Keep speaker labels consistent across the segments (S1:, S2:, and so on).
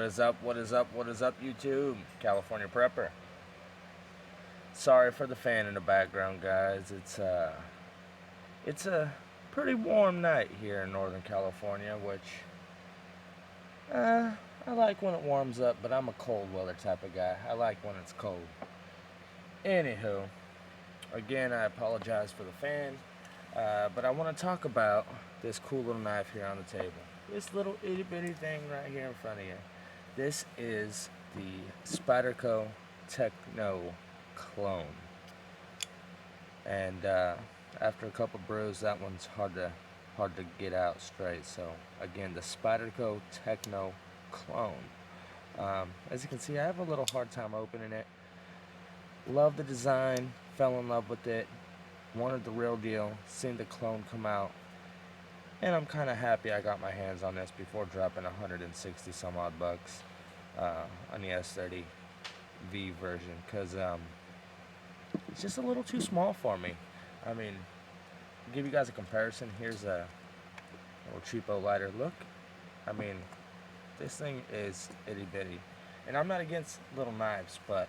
S1: What is up, what is up, what is up, YouTube? California Prepper. Sorry for the fan in the background, guys. It's a pretty warm night here in Northern California, which I like when it warms up, but I'm a cold weather type of guy. I like when it's cold. Anywho, again, I apologize for the fan, but I want to talk about this cool little knife here on the table. This little itty bitty thing right here in front of you. This is the Spyderco Techno clone. And after a couple brews, that one's hard to get out straight. So again, the Spyderco Techno clone. As you can see, I have a little hard time opening it. Love the design, fell in love with it, wanted the real deal, seen the clone come out, and I'm kind of happy I got my hands on this before dropping 160 some odd bucks on the S30V version, because it's just a little too small for me. I mean, to give you guys a comparison, here's a little cheapo lighter. Look, I mean, this thing is itty bitty, and I'm not against little knives, but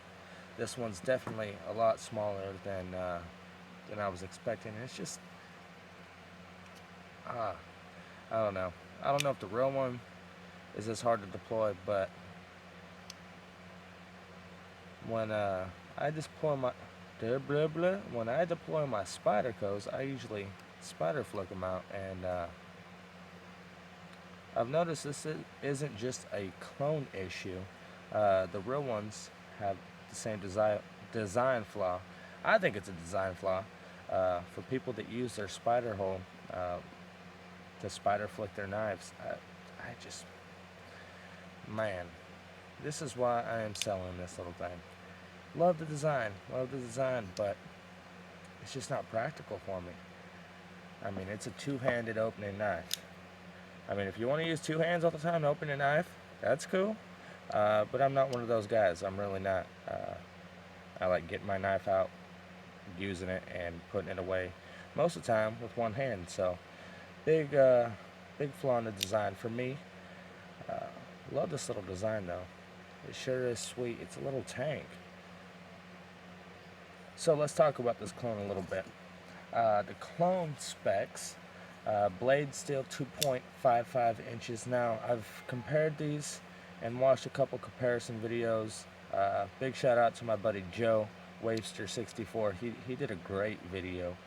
S1: this one's definitely a lot smaller than I was expecting. It's just I don't know. I don't know if the real one is as hard to deploy, but when I deploy my when I deploy my Spydercos, I usually spider flick them out, and I've noticed this isn't just a clone issue. The real ones have the same design flaw. I think it's a design flaw for people that use their spider hole to spider flick their knives. I just, man, this is why I am selling this little thing. Love the design, but it's just not practical for me. I mean, it's a two-handed opening knife. I mean, if you want to use two hands all the time to open a knife, that's cool. But I'm not one of those guys. I'm really not. I like getting my knife out, using it, and putting it away most of the time with one hand. So, big flaw in the design for me. Love this little design though. It sure is sweet. It's a little tank. So let's talk about this clone a little bit. The clone specs, blade steel 2.55 inches. Now, I've compared these and watched a couple comparison videos. Big shout out to my buddy Joe, Wavester64. He did a great video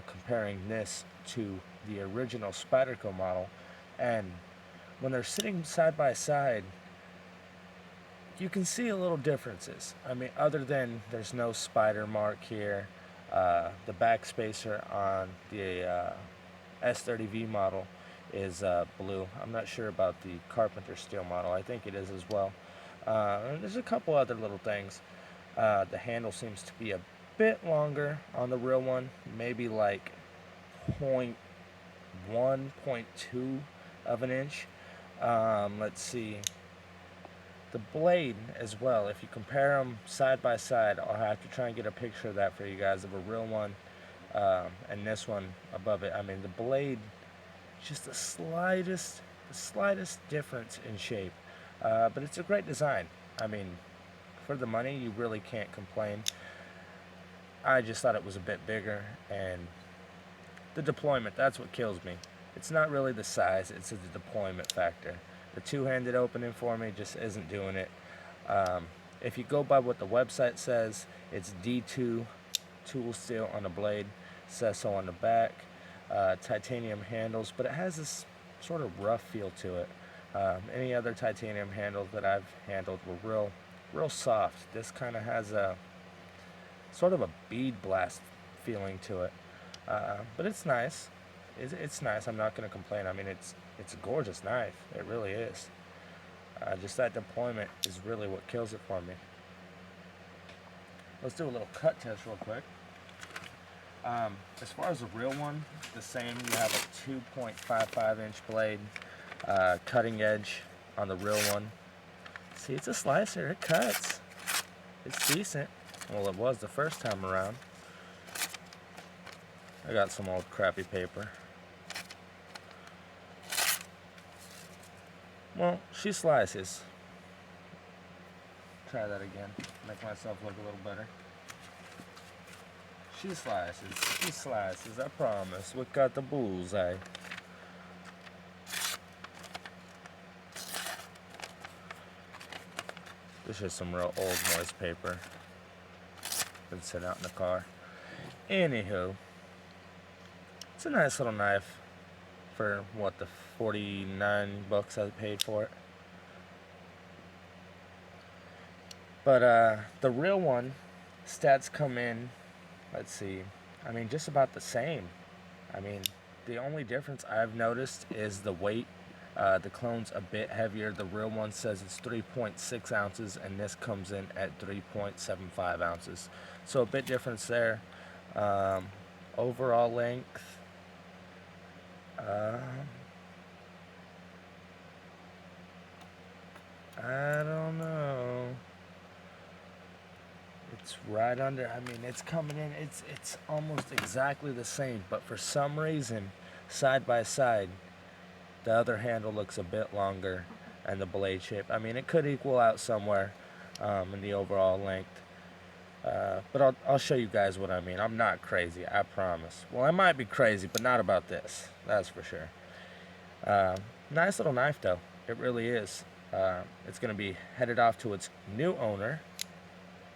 S1: comparing this to the original Spyderco model, and when they're sitting side by side, you can see a little differences. I mean, other than there's no spider mark here, the back spacer on the S30V model is blue. I'm not sure about the Carpenter steel model. I think it is as well. And there's a couple other little things. The handle seems to be a bit longer on the real one, maybe like 0.1, 0.2 of an inch. Let's see. The blade as well, if you compare them side by side, I'll have to try and get a picture of that for you guys, of a real one and this one above it. I mean, the blade, just the slightest difference in shape, but it's a great design. I mean, for the money, you really can't complain. I just thought it was a bit bigger, and the deployment, that's what kills me. It's not really the size, it's the deployment factor. The two-handed opening for me just isn't doing it. If you go by what the website says, it's D2 tool steel on the blade, says so on the back, titanium handles, but it has this sort of rough feel to it. Any other titanium handles that I've handled were real soft. This kind of has a sort of a bead blast feeling to it, but it's nice. It's nice. I'm not going to complain. I mean, it's a gorgeous knife. It really is. Just that deployment is really what kills it for me. Let's do a little cut test real quick. As far as the real one, the same. You have a 2.55 inch blade, cutting edge on the real one. See, it's a slicer. It cuts. It's decent. Well, it was the first time around. I got some old crappy paper. Well, she slices. try that again. Make myself look a little better. She slices, I promise. We got the bullseye. This is some real old moist paper. Been sitting out in the car. Anywho, it's a nice little knife for what, the 49 bucks I paid for it. But the real one, stats come in, let's see, I mean, just about the same. I mean, the only difference I've noticed is the weight. The clone's a bit heavier. The real one says it's 3.6 ounces, and this comes in at 3.75 ounces. So a bit difference there. Overall length, I don't know. It's right under. I mean, it's coming in. It's almost exactly the same, but for some reason, side by side, the other handle looks a bit longer, and the blade shape. I mean, it could equal out somewhere in the overall length. But I'll show you guys what I mean. I'm not crazy, I promise. Well, I might be crazy, but not about this. That's for sure. Nice little knife, though. It really is. It's going to be headed off to its new owner.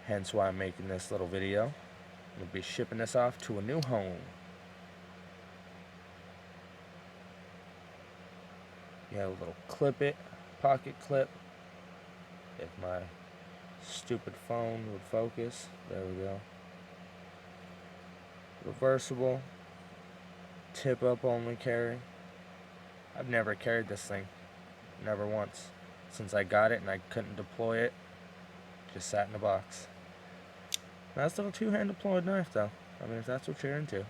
S1: Hence why I'm making this little video. We'll be shipping this off to a new home. You have a little clip it, pocket clip. If my stupid phone would focus. There we go. Reversible. Tip up only carry. I've never carried this thing. Never once. Since I got it and I couldn't deploy it. Just sat in the box. Nice little two-hand deployed knife though. I mean, if that's what you're into.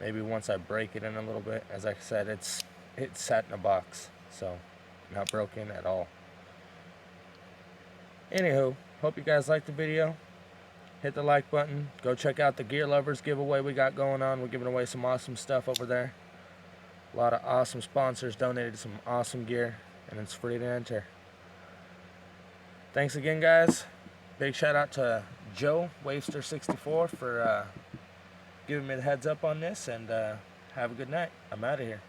S1: Maybe once I break it in a little bit. As I said, it's sat in a box. So, not broken at all. Anywho, hope you guys liked the video. Hit the like button. Go check out the Gear Lovers giveaway we got going on. We're giving away some awesome stuff over there. A lot of awesome sponsors donated some awesome gear, and it's free to enter. Thanks again, guys. Big shout out to Joe Wavester64 for giving me the heads up on this, and have a good night. I'm out of here.